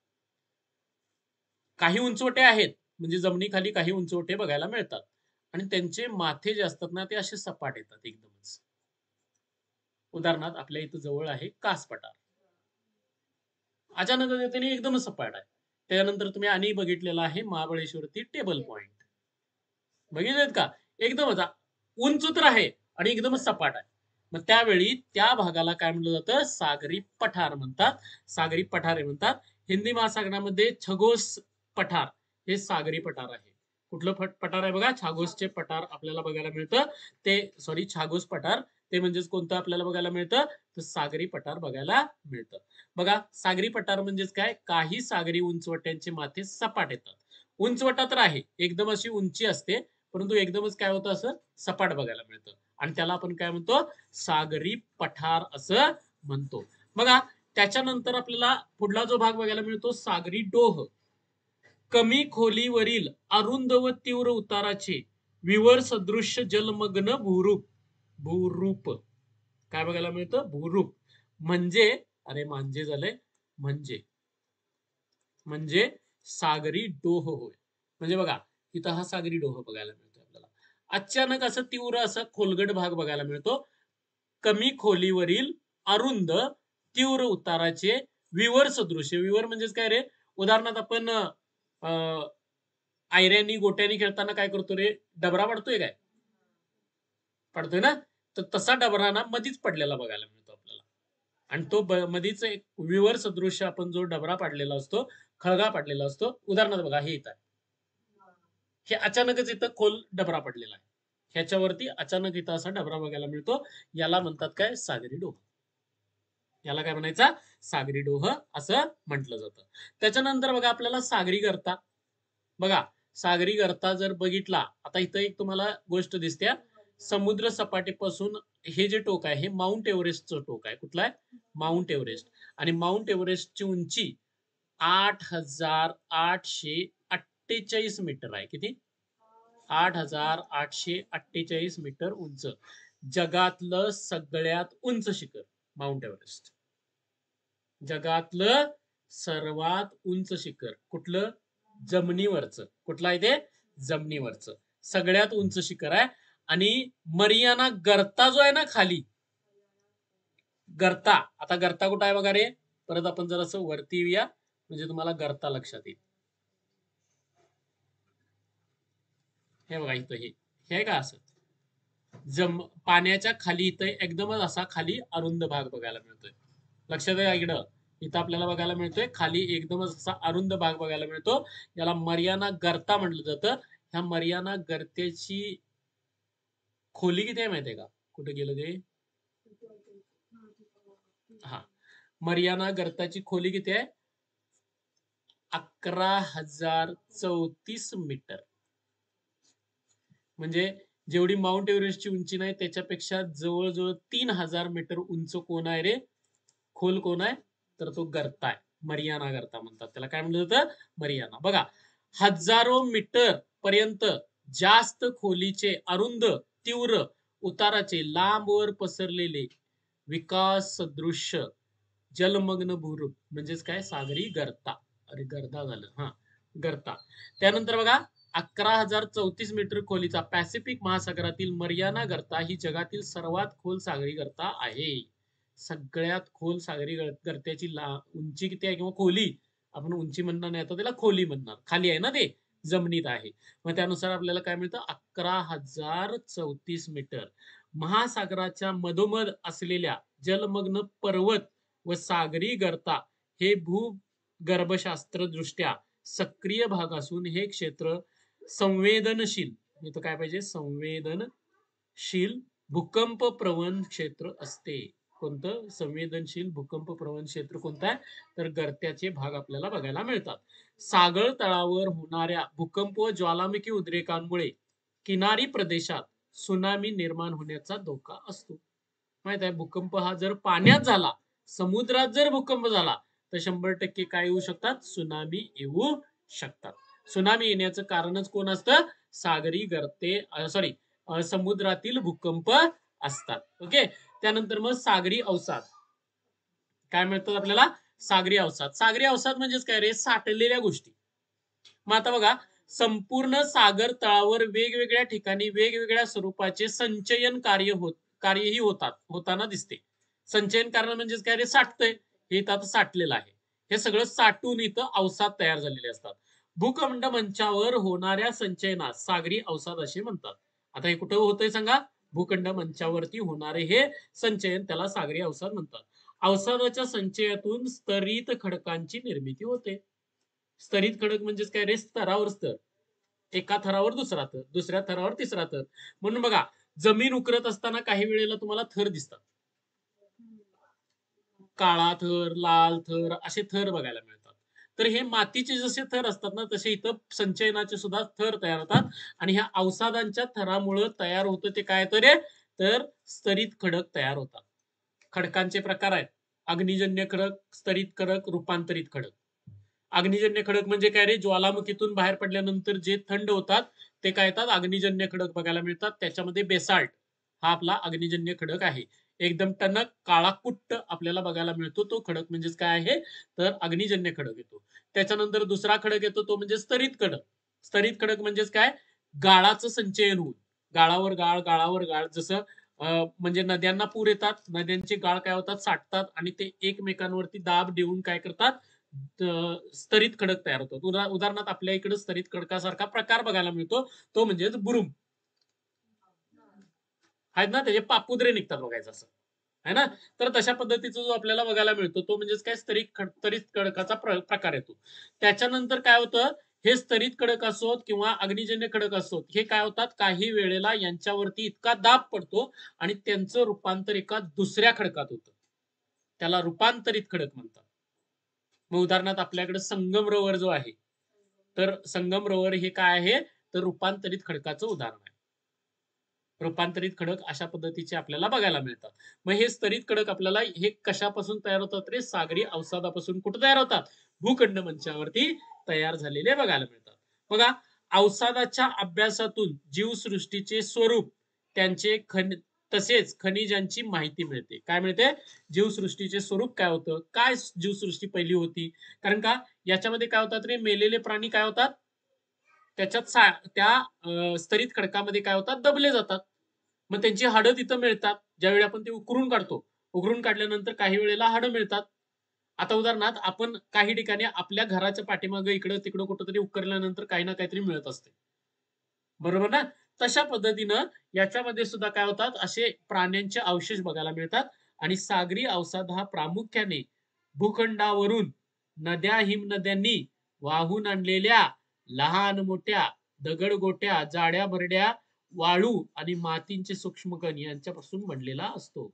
S1: काही उंचवटे आहेत, म्हणजे जमिनीखाली काही उंचवटे बघायला मिळतात आणि त्यांचे माथे जे असतात ना, ते असे सपाट येतात एकदमच. उदाहरणार्थ आपल्या इथं जवळ आहे कास पठार. अचानकच येते आणि एकदमच सपाट आहे. त्यानंतर तुम्ही आणि बघितलेलं आहे महाबळेश्वरती टेबल पॉइंट. बघितलेत का? एकदमच उंच तर आहे आणि एकदमच सपाट आहे. मग त्यावेळी त्या भागाला काय म्हटलं जातं? सागरी पठार म्हणतात. सागरी पठारे म्हणतात. हिंदी महासागरामध्ये छगोस पठार हे सागरी पठार आहे. कुठलं पठार आहे बघा? छागोसचे पठार आपल्याला बघायला मिळतं. ते छागोस पठार ते म्हणजेच कोणतं आपल्याला बघायला मिळतं? तर सागरी पठार बघायला मिळतं. बघा सागरी पठार म्हणजेच काय? काही सागरी उंचवट्यांचे माथे सपाट येतात. उंचवटा तर आहे, एकदम अशी उंची असते, परंतु एकदमच काय होतं, असं सपाट बघायला मिळतं आणि त्याला आपण काय म्हणतो? सागरी पठार असं म्हणतो. बघा त्याच्यानंतर आपल्याला पुढला जो भाग बघायला मिळतो सागरी डोह. कमी खोलीवरील अरुंद व तीव्र उताराचे विवर सदृश्य जलमग्न भूरूप. भूरूप काय बघायला मिळतं? भूरूप म्हणजे, अरे मांजे झालंय, म्हणजे म्हणजे सागरी डोह होय. म्हणजे बघा इथं हा सागरी डोह बघायला मिळतो आपल्याला. अचानक असं तीव्र असं खोलगट भाग बघायला मिळतो. कमी खोलीवरील अरुंद तीव्र उताराचे विवर सदृश्य. विवर म्हणजेच काय रे? उदाहरणार्थ आपण आयऱ्यानी गोट्यानी खेळताना काय करतो रे? डबरा पडतोय काय? पडतोय ना? तर तसा डबरा ना मधीच पडलेला बघायला मिळतो आपल्याला. आणि तो मधीच एक विवर सदृश्य आपण जो डबरा पाडलेला असतो, खळगा पाडलेला असतो. उदाहरणार्थ बघा हे इथं आहे. हे अचानकच इथं खोल डबरा पडलेला आहे. ह्याच्यावरती अचानक इथं असा डबरा बघायला मिळतो. याला म्हणतात काय? सागरी डोह. याला काय म्हणायचा? सागरी डोह असं म्हटलं जातं. त्याच्यानंतर बघा आपल्याला सागरी गर्ता. बघा सागरी गर्ता जर बघितला, आता इथं एक तुम्हाला गोष्ट दिसते. समुद्र सपाटीपासून हे जे टोक आहे हे माउंट एव्हरेस्टचं टोक आहे. कुठलं आहे? Mount Everest. आणि माउंट एव्हरेस्टची उंची 8,848 मीटर आहे. किती? 8,848 मीटर उंच. जगातलं सगळ्यात उंच शिखर माउंट एव्हरेस्ट. जगातलं सर्वात उंच शिखर कुठलं? जमिनीवरचं. कुठलं आहे ते? जमिनीवरचं. सगळ्यात उंच शिखर आहे. आणि मरियाना गर्ता जो आहे ना खाली, गर्ता, आता गर्ता कुठं आहे बघा रे? परत आपण जरासं वरती येऊया म्हणजे तुम्हाला गर्ता लक्षात येईल. हे बघा इथं हे आहे का असं पाण्याच्या खाली इथं एकदमच असा खाली अरुंद भाग बघायला मिळतोय. लक्षात आहे इकडं? इथं आपल्याला बघायला मिळतोय खाली एकदमच असा अरुंद भाग बघायला मिळतो. याला मरियाना गर्ता म्हटलं जातं. ह्या मरियाना गर्तेची खोली किती आहे माहितीये का? कुठे गेलं ते? हा, मरियाना गर्ताची खोली किती आहे? 11,034 मीटर. म्हणजे जेवढी माउंट एव्हरेस्टची उंची नाही त्याच्यापेक्षा जवळजवळ 3,000 मीटर उंच कोण आहे रे? खोल कोण आहे? तर तो गर्ता आहे. मरियाना गर्ता म्हणतात त्याला. काय म्हणलं जातं? मरियाना. बघा, हजारो मीटर पर्यंत जास्त खोलीचे अरुंद तीव्र उताराचे लांबवर पसरलेले विकास सदृश्य जलमग्न भूरूप म्हणजेच काय? सागरी गर्ता. अरे गर्दा झालं, हा, गर्ता. त्यानंतर बघा, 11,034 मीटर खोलीचा पॅसिफिक महासागरातील मरियाना गर्ता ही जगातील सर्वात खोल सागरी गर्ता आहे. सगळ्यात खोल सागरी गर्त्याची उंची किती आहे किंवा खोली, आपण उंची म्हणणार नाही, आता त्याला खोली म्हणणार. खाली आहे ना ते, जमिनीत आहे. मग त्यानुसार आपल्याला काय मिळतं? 11,034 मीटर. महासागराच्या मधोमध असलेल्या जलमग्न पर्वत व सागरी गर्ता हे भूगर्भशास्त्र दृष्ट्या सक्रिय भाग असून हे क्षेत्र संवेदनशील, इथं काय पाहिजे? संवेदनशील भूकंप प्रवण क्षेत्र असते. कोणतं? संवेदनशील भूकंप प्रवण क्षेत्र कोणतं आहे? तर गर्त्याचे भाग आपल्याला बघायला मिळतात. सागळ तळावर होणाऱ्या भूकंप व ज्वालामुखी उद्रेकांमुळे किनारी प्रदेशात सुनामी निर्माण होण्याचा धोका असतो. माहित आहे, भूकंप हा जर पाण्यात झाला, समुद्रात जर भूकंप झाला तर 100% काय येऊ शकतात? सुनामी येऊ शकतात. सुनामी येण्याचं कारणच कोण असतं? सागरी गर्ते, सॉरी, समुद्रातील भूकंप असतात. ओके. त्यानंतर मग सागरी अवसाद काय मिळतात आपल्याला? सागरी अवसाद. सागरी अवसाद म्हणजेच काय रे? साठलेल्या गोष्टी. मग आता बघा, संपूर्ण सागर तळावर वेगवेगळ्या ठिकाणी वेगवेगळ्या स्वरूपाचे संचयन कार्यही होताना दिसते. संचयन कारण म्हणजेच काय रे? साठतंय. हे इथं आता साठलेलं आहे. हे सगळं साठून इथं अवसाद तयार झालेले असतात. भूखंड मंचावर होणाऱ्या संचयनास सागरी अवसाद असे म्हणतात. आता हे कुठं होतंय सांगा? भूखंड मंचावरती होणारे हे संचयन, त्याला सागरी अवसाद म्हणतात. अवसादाच्या संचयातून स्तरित खडकांची निर्मिती होते. स्तरित खडक म्हणजेच काय रे? स्तरावर स्तर. एका थरावर दुसरा थर, दुसऱ्या थरावर तिसरा थर. म्हणून बघा, जमीन उकरत असताना काही वेळेला तुम्हाला थर दिसतात. काळा थर, लाल थर, असे थर बघायला मिळतात. तर हे मातीचे जसे थर असतात ना, तसे इथं संचयनाचे सुद्धा थर तयार होतात. आणि ह्या अवसादांच्या थरामुळे तयार होतं ते काय तर तर स्तरित खडक तयार होतात. खडकांचे प्रकार आहेत: अग्निजन्य खडक, स्तरित खडक, रूपांतरित खडक. अग्निजन्य खडक म्हणजे काय रे? ज्वालामुखीतून बाहेर पडल्यानंतर जे थंड होतात ते काय येतात? अग्निजन्य खडक बघायला मिळतात. त्याच्यामध्ये बेसाल्ट हा आपला अग्निजन्य खडक आहे. एकदम टणक काळा कुट्ट आपल्याला बघायला मिळतो तो खडक म्हणजेच काय आहे? तर अग्निजन्य खडक येतो. त्याच्यानंतर दुसरा खडक येतो तो म्हणजे स्तरित खडक. स्तरित खडक म्हणजेच काय? गाळाचं संचयन होऊन, गाळावर गाळ, गाळावर गाळ, जसं म्हणजे नद्यांना पूर येतात, नद्यांचे गाळ काय होतात? साठतात आणि ते एकमेकांवरती दाब देऊन काय करतात? स्तरित खडक तयार होतात. उदाहरणार्थ आपल्या इकडे स्तरित खडकासारखा प्रकार बघायला मिळतो, तो म्हणजे बुरुम. आहेत ना, त्याचे पापुद्रे निघतात बघायचं असं, है ना. तर तशा पद्धतीचा जो आपल्याला बघायला मिळतो तो म्हणजेच काय? स्तरित खडकाचा प्रकार येतो. त्याच्यानंतर काय होतं? हे स्तरित खडक असोत किंवा अग्निजन्य खडक असोत, हे काय होतात? काही वेळेला यांच्यावरती इतका दाब पडतो आणि त्यांचं रूपांतर एका दुसऱ्या खडकात होतं. त्याला रूपांतरित खडक म्हणतात. मग उदाहरणार्थ आपल्याकडे संगमरवर जो आहे, तर संगमरवर हे काय आहे? तर रूपांतरित खडकाचं उदाहरण आहे. रूपांतरित खडक अशा पद्धतीचे आपल्याला बघायला मिळतात. मग हे स्तरित खडक आपल्याला हे कशापासून तयार होतात रे? सागरी अवसादापासून. कुठे तयार होतात? भूखंड मंचावरती तयार झालेले बघायला मिळतात. बघा, अवसादाच्या अभ्यासातून जीवसृष्टीचे स्वरूप, त्यांचे तसेच खनिजांची माहिती मिळते. काय मिळते? जीवसृष्टीचे स्वरूप काय होतं? काय जीवसृष्टी पहिली होती? कारण का याच्यामध्ये काय होतात रे, मेलेले प्राणी काय होतात? त्याच्यात त्या स्तरित खडकामध्ये काय होतात? दबले जातात. मग त्यांची हाडं तिथं मिळतात. ज्यावेळी आपण ते उकरून काढतो. उकरून काढल्यानंतर काही वेळेला हाडं मिळतात. आता उदाहरणार्थ आपण काही ठिकाणी आपल्या घराच्या पाठीमागे इकडं तिकडं कुठंतरी उकरल्यानंतर काही ना काहीतरी मिळत असते. बरोबर ना? तशा पद्धतीनं याच्यामध्ये सुद्धा काय होतात? असे प्राण्यांचे अवशेष बघायला मिळतात आणि सागरी अवसाद हा प्रामुख्याने भूखंडावरून नद्या, हिमनद्यांनी वाहून आणलेल्या लहान-मोठ्या दगडगोट्या, जाड्या-भरड्या वाळू आणि मातींचे सूक्ष्मकण यांच्यापासून बनलेला असतो.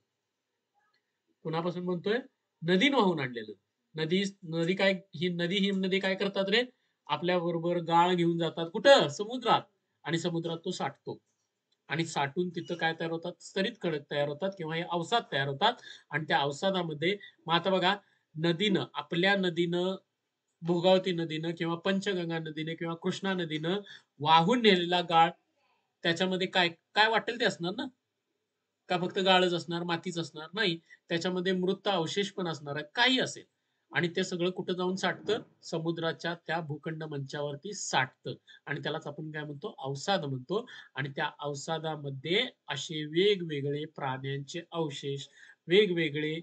S1: कुणापासून बनतोय? नदीनं वाहून आणलेलं. नदी नदी काय ही नदी हिमनदी काय करतात रे? आपल्या बरोबर गाळ घेऊन जातात. कुठं? समुद्रात. आणि समुद्रात तो साठतो. आणि साठून तिथं काय तयार होतात? स्तरित खडक तयार होतात किंवा हे अवसाद तयार होतात. आणि त्या अवसादामध्ये मग आता बघा नदीनं, आपल्या नदीनं, भोगावती नदीनं किंवा पंचगंगा नदीने किंवा कृष्णा नदीनं वाहून नेलेला गाळ, त्याच्यामध्ये काय काय वाटेल ते असणार ना? का फक्त गाळच असणार, मातीच असणार? नाही. त्याच्यामध्ये मृत अवशेष पण असणार आहे. काही असेल. आणि ते सगळं कुठं जाऊन साठतं? समुद्राच्या त्या भूखंड मंचावरती साठतं. आणि त्यालाच आपण काय म्हणतो? अवसाद म्हणतो. आणि त्या अवसादामध्ये असे वेगवेगळे प्राण्यांचे अवशेष, वेगवेगळे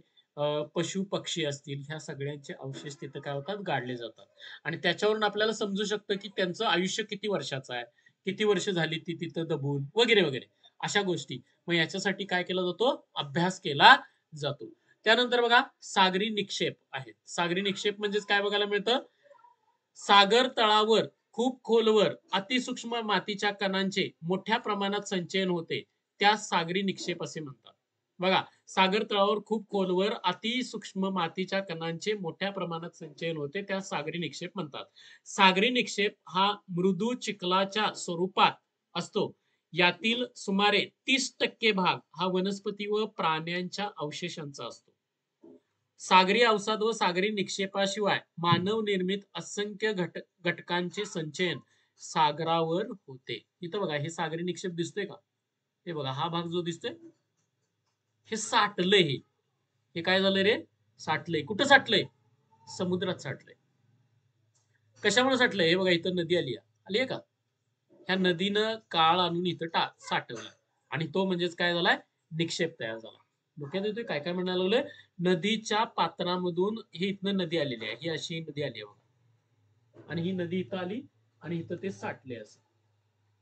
S1: पशु-पक्षी असतील, ह्या सगळ्यांचे अवशेष तिथं काय होतात? गाडले जातात. आणि त्याच्यावरून आपल्याला समजू शकतं, की त्यांचं आयुष्य किती वर्षाचं आहे, किती वर्ष झाली ती तिथं दबून, वगैरे, वगैरे. अशा गोष्टी. मग याच्यासाठी काय केला जातो? अभ्यास केला जातो. त्यानंतर बघा सागरी निक्षेप आहेत. सागरी निक्षेप म्हणजेच काय बघायला मिळतं? सागर तळावर खूप खोलवर अतिसूक्ष्म मातीच्या कणांचे मोठ्या प्रमाणात संचयन होते. त्यास सागरी निक्षेप असे म्हणतात. बघा, सागर तळावर खूप खोलवर अतिसूक्ष्म मातीच्या कणांचे मोठ्या प्रमाणात संचयन होते. त्यास सागरी निक्षेप म्हणतात. सागरी निक्षेप हा मृदू चिखलाच्या स्वरूपात असतो. यातील सुमारे 30% भाग हा वनस्पती व प्राण्यांच्या अवशेषांचा असतो. सागरी अवसाद व सागरी निक्षेपाशिवाय मानव निर्मित असंख्य घटकांचे संचयन सागरावर होते. इथं बघा हे सागरी निक्षेप दिसतोय का? हे बघा हा भाग जो दिसतोय, हे साठलंय. हे काय झालंय रे? साठलंय. कुठं साठलंय? समुद्रात साठलंय. कशामुळे साठलंय? हे बघा इथं नदी आली आहे का? ह्या नदीनं काळ आणून इथं साठवला. आणि तो म्हणजेच काय झालाय? निक्षेप तयार झाला. डोक्यात येतोय काय काय म्हणायला लागलोय? नदीच्या पात्रामधून ही इथनं नदी आलेली आहे. ही अशी नदी आली आहे बघा. आणि ही नदी इथं आली आणि इथं ते साठले असं.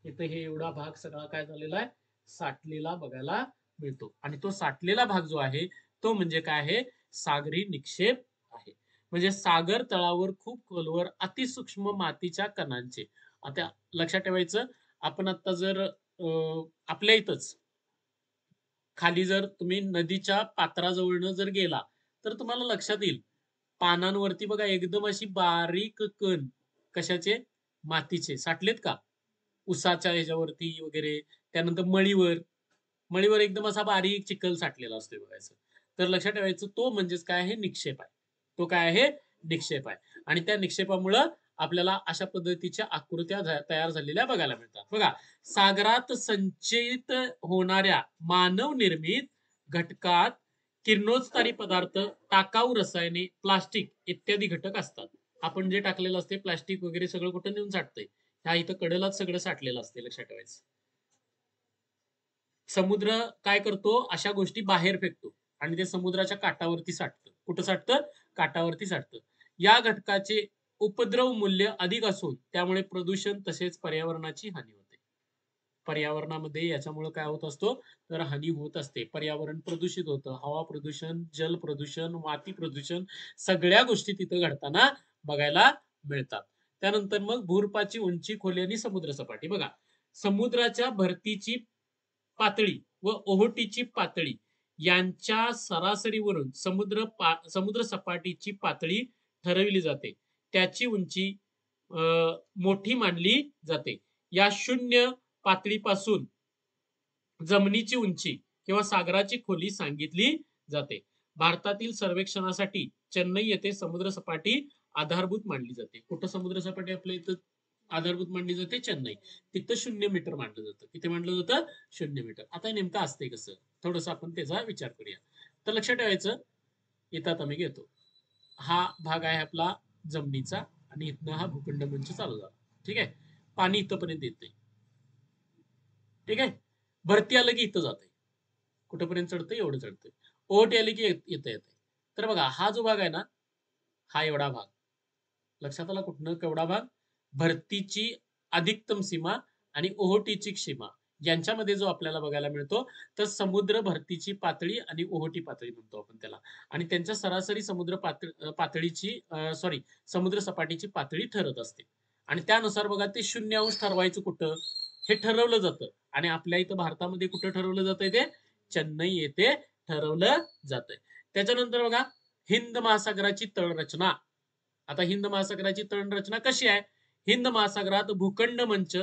S1: इथं हे एवढा भाग सगळा काय झालेला आहे? साठलेला बघायला मिळतो. आणि तो साठलेला भाग जो आहे तो म्हणजे काय आहे? सागरी निक्षेप आहे. म्हणजे सागर तळावर खूप खोलवर अतिसूक्ष्म मातीच्या कणांचे. आता लक्षात ठेवायचं, आपण आता जर आपल्या इथंच खाली जर तुम्ही नदीच्या पात्राजवळनं जर गेला, तर तुम्हाला लक्षात येईल. पानांवरती बघा एकदम अशी बारीक कण कशाचे? मातीचे साठलेत का? उसाच्या ह्याच्यावरती वगैरे. त्यानंतर मळीवर. मळीवर एकदम असा बारीक चिखल साठलेला असतोय बघायचं. तर लक्षात ठेवायचं तो म्हणजेच काय आहे? निक्षेप आहे. तो काय आहे? निक्षेप आहे. आणि त्या निक्षेपामुळं आपल्याला अशा पद्धतीच्या आकृत्या तयार झालेल्या बघायला मिळतात. बघा, सागरात संचयित होणाऱ्या मानव निर्मित घटकात किरणोत्सारी पदार्थ, टाकाऊ रसायने, प्लास्टिक इत्यादी घटक असतात. आपण जे टाकलेलं असते प्लास्टिक वगैरे सगळं कुठं नेऊन साठतंय? ह्या इथं कडेलाच सगळं साठलेलं असते, लक्षात ठेवायचं. समुद्र काय करतो? अशा गोष्टी बाहेर फेकतो आणि ते समुद्राच्या काठावरती साठतं. कुठं साठतं? काठावरती साठतं. या घटकाचे उपद्रव मूल्य अधिक असून त्यामुळे प्रदूषण तसेच पर्यावरणाची हानी होते. पर्यावरणामध्ये याच्यामुळे काय होत असतो? तर हानी होत असते. पर्यावरण प्रदूषित होतं. हवा प्रदूषण, जल प्रदूषण, माती प्रदूषण सगळ्या गोष्टी तिथं घडताना बघायला मिळतात. त्यानंतर मग भूर्पाची उंची, खोली आणि समुद्र सपाटी. बघा, समुद्राच्या भरतीची पातळी व ओहोटीची पातळी यांच्या सरासरीवरून समुद्र सपाटीची पातळी ठरविली जाते. त्याची उंची अ, मोठी मानली जाते. या शून्य पातळीपासून जमिनीची उंची किंवा सागराची खोली सांगितली जाते. भारतातील सर्वेक्षणासाठी चेन्नई येथे समुद्र सपाटी आधारभूत मानली जाते. कुठं समुद्र सपाटी? आपल्या इथं आधारभूत मानली जाते चेन्नई. तिथं 0 मीटर मानलं जातं. किती मानलं जातं? 0 मीटर. आता हे नेमकं असते कसं? थोडंसं आपण त्याचा विचार करूया. तर लक्षात ठेवायचं, इथं आता मी घेतो. हा भाग आहे आपला जमिनीचा आणि इथनं हा भूखंड मंच चालू झाला. ठीक आहे. पाणी इथंपर्यंत येतंय. ठीक आहे. भरती आलं की इथं जातंय. कुठंपर्यंत चढतंय? एवढं चढतंय. ओहोटी आली की येतंय. तर बघा हा जो भाग आहे ना, हा एवढा भाग. लक्षात आला कुठनं केवढा भाग? भरतीची अधिकतम सीमा आणि ओहोटीची सीमा यांच्यामध्ये जो आपल्याला बघायला मिळतो, तर समुद्र भरतीची पातळी आणि ओहोटी पातळी म्हणतो आपण त्याला. आणि त्यांच्या सरासरी समुद्र पातळीची सॉरी समुद्र सपाटीची पातळी ठरत असते. आणि त्यानुसार बघा ते 0 अंश ठरवायचं कुठं? हे ठरवलं जातं. आणि आपल्या इथं भारतामध्ये कुठं ठरवलं जातंय ते? चेन्नई येथे ठरवलं जातंय. त्याच्यानंतर बघा हिंद महासागराची तळरचना. आता हिंद महासागराची तळरचना कशी आहे? हिंद महासागरात भूखंड मंच,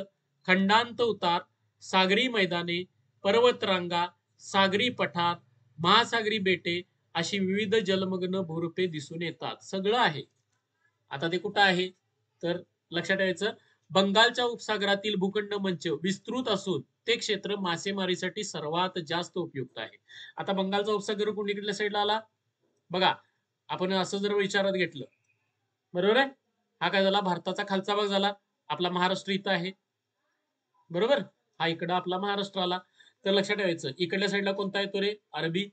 S1: खंडांत उतार, सागरी मैदाने, पर्वतरांगा, सागरी पठार, महासागरी बेटे अशी विविध जलमग्न भूरूपे दिसून येतात. सगळं आहे. आता ते कुठं आहे? तर लक्षात ठेवायचं, बंगालच्या उपसागरातील भूखंड मंच विस्तृत असून ते क्षेत्र मासेमारीसाठी सर्वात जास्त उपयुक्त आहे. आता बंगालचा उपसागर कुणीकडल्या साईडला आला? बघा, आपण असं जर विचारात घेतलं, बरोबर आहे? हा काय झाला? भारताचा खालचा भाग झाला. आपला महाराष्ट्र इथं आहे. बरोबर? हा इकडं आपला महाराष्ट्र आला. तर लक्षात ठेवायचं, इकडल्या साईडला कोणता येतो रे? अरबी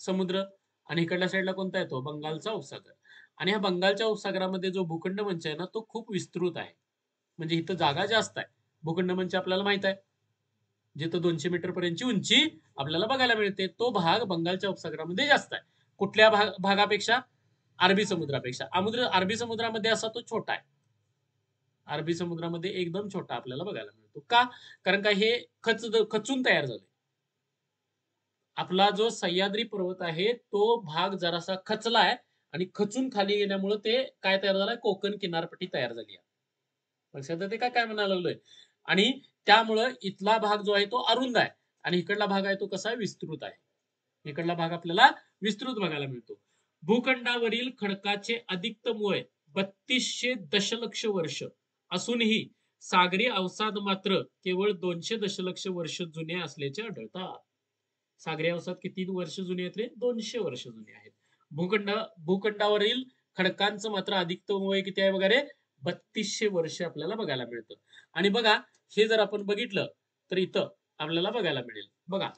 S1: समुद्र. आणि इकडल्या साईडला कोणता येतो? बंगालचा उपसागर. आणि ह्या बंगालच्या उपसागरामध्ये जो भूखंड मंच आहे ना, तो खूप विस्तृत आहे. म्हणजे इथं जागा जास्त आहे. भूखंड मंच आपल्याला माहित आहे. जिथं 200 मीटर पर्यंतची उंची आपल्याला बघायला मिळते. तो भाग बंगालच्या उपसागरामध्ये जास्त आहे. कुठल्या भागापेक्षा? अरबी समुद्रापेक्षा. अरबी समुद्रामध्ये असा तो छोटा आहे. अरबी समुद्रामध्ये एकदम छोटा आपल्याला बघायला मिळतो. का? कारण का हे खचून तयार झाले. आपला जो सह्याद्री पर्वत आहे तो भाग जरासा खचलाय आणि खचून खाली गेल्यामुळे ते काय तयार झालंय? कोकण किनारपट्टी तयार झाली आहे. लक्षात येते का काय म्हणायला लागलोय? आणि त्यामुळं इथला भाग जो आहे तो अरुंद आहे आणि इकडला भाग आहे तो कसा आहे? विस्तृत आहे. इकडला भाग आपल्याला विस्तृत बघायला मिळतो. भूखंडावरील खडकाचे अधिकतम वय 3200 दशलक्ष वर्ष असूनही सागरी अवसाद मात्र केवळ 200 दशलक्ष वर्ष जुने असल्याचे आढळतात. सागरी अवसाद किती वर्ष जुने आहेत रे? 200 वर्ष जुने आहेत. भूखंडावरील खडकांचं मात्र अधिकतम वय किती आहे बघा रे? 3200 वर्ष आपल्याला बघायला मिळतं. आणि बघा, हे जर आपण बघितलं तर इथं आपल्याला बघायला मिळेल. बघा,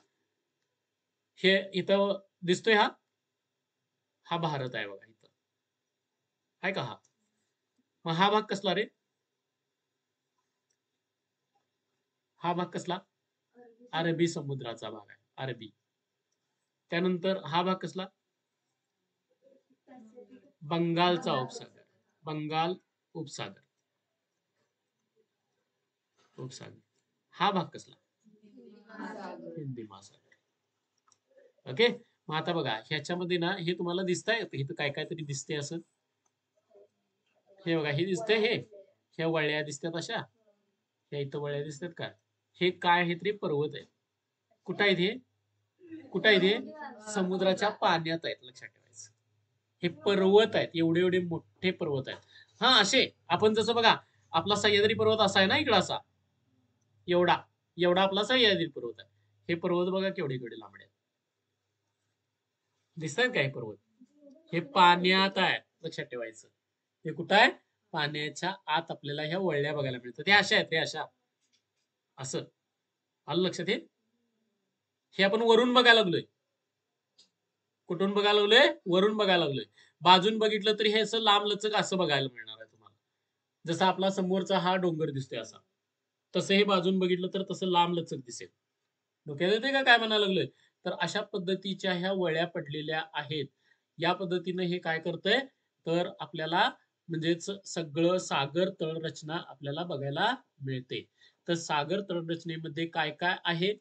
S1: हे इथं दिसतोय हा? हा भारत आहे बघा इथं. आहे का हा? मग हा भाग कसला रे? हा भाग कसला? अरबी समुद्राचा भाग आहे. अरबी. त्यानंतर हा भाग कसला? बंगालचा उपसागर. बंगाल उपसागर. उपसागर. हा भाग कसला? हिंदी महासागर. ओके. मग आता बघा ह्याच्यामध्ये ना हे तुम्हाला दिसतंय इथं काय काय तरी दिसते असं. हे बघा हे दिसतंय हे. ह्या वळ्या दिसतात अशा. ह्या इथं वळ्या दिसतात का? हे काय आहेत रे? पर्वत आहेत. कुठं आहेत हे? कुठं आहेत हे? समुद्राच्या पाण्यात आहेत. लक्षात ठेवायचं. हे पर्वत आहेत. एवढे एवढे मोठे पर्वत आहेत. हा असे आपण जसं बघा आपला सह्याद्री पर्वत असा आहे ना इकडं असा. एवढा. एवढा आपला सह्याद्री पर्वत आहे. हे पर्वत बघा केवढे केवढे लांबडे आहेत. दिसतात काय पर्वत? हे पाण्यात आहे. लक्षात ठेवायचं. हे कुठं आहे? पाण्याच्या आत आपल्याला ह्या वळल्या बघायला मिळतात. हे अशा आहेत रे अशा. असं. आलं लक्षात हे? हे आपण वरून बघायला लागलोय. कुठून बघायला लागलोय? वरून बघायला लागलोय. बाजून बघितलं तरी हे असं लांब लचक असं बघायला मिळणार आहे तुम्हाला. जसं आपला समोरचा हा डोंगर दिसतोय असा. तसं हे बाजून बघितलं तर तसं लांब लचक दिसेल. डोक्यात येते का काय म्हणायला लागलोय? तर अशा पद्धतीच्या ह्या वळ्या पडलेल्या आहेत. या पद्धतीनं हे काय करतंय? तर आपल्याला म्हणजेच सगळं सागर तळरचना आपल्याला बघायला मिळते. तर सागर तळरचनेमध्ये काय काय आहे?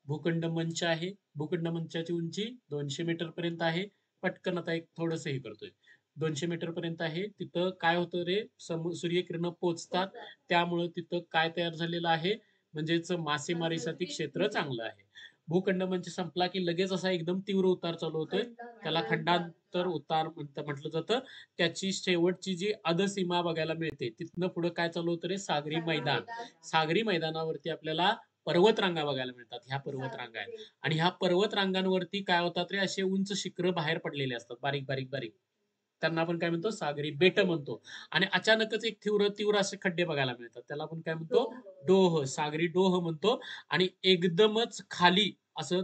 S1: भूखंड मंच आहे. भूखंड मंचाची उंची 200 मीटर पर्यंत आहे. पटकन आता एक थोडंसं हे करतोय. 200 मीटर पर्यंत आहे. तिथं काय होतं रे? सूर्यकिरणं पोहोचतात. त्यामुळं तिथं काय तयार झालेलं आहे? म्हणजेच मासेमारीसाठी क्षेत्र चांगलं आहे. भूखंड मंच संपला की लगेच असा एकदम तीव्र उतार चालू होतोय. त्याला उत्तर उतार म्हटलं जातं. त्याची शेवटची जी अधसीमा बघायला मिळते. तिथनं पुढे काय चालू होतं रे? सागरी मैदान. सागरी मैदानावरती आपल्याला पर्वतरांगा बघायला मिळतात. ह्या पर्वतरांगा आहेत. आणि ह्या पर्वतरांगांवरती काय होतात रे? असे उंच शिखरं बाहेर पडलेले असतात. बारीक, बारीक, बारीक. त्यांना आपण काय म्हणतो? सागरी बेटं म्हणतो. आणि अचानकच एक तीव्र, तीव्र असे खड्डे बघायला मिळतात. त्याला आपण काय म्हणतो? डोह. सागरी डोह म्हणतो. आणि एकदमच खाली असं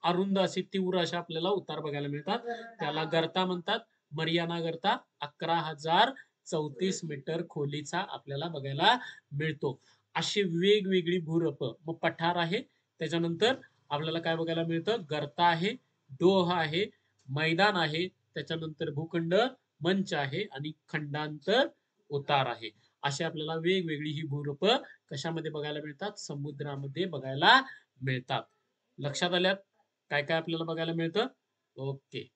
S1: अरुंद अशी तीव्र अशा आपल्याला उतार बघायला मिळतात. त्याला गर्ता म्हणतात. मरियाना गर्ता 11,034 मीटर खोलीचा आपल्याला बघायला मिळतो. अशी वेगवेगळी भूरप. मग पठार आहे. त्याच्यानंतर आपल्याला काय बघायला मिळतं? गर्ता आहे, डोह आहे, मैदान आहे, त्याच्यानंतर भूखंड, मंच आहे आणि खंडांतर उतार आहे. अशी आपल्याला वेगवेगळी ही भूरूप कशामध्ये बघायला मिळतात? समुद्रामध्ये बघायला मिळतात. लक्षात आल्यात? काय काय आपल्याला बघायला मिळतं? ओके.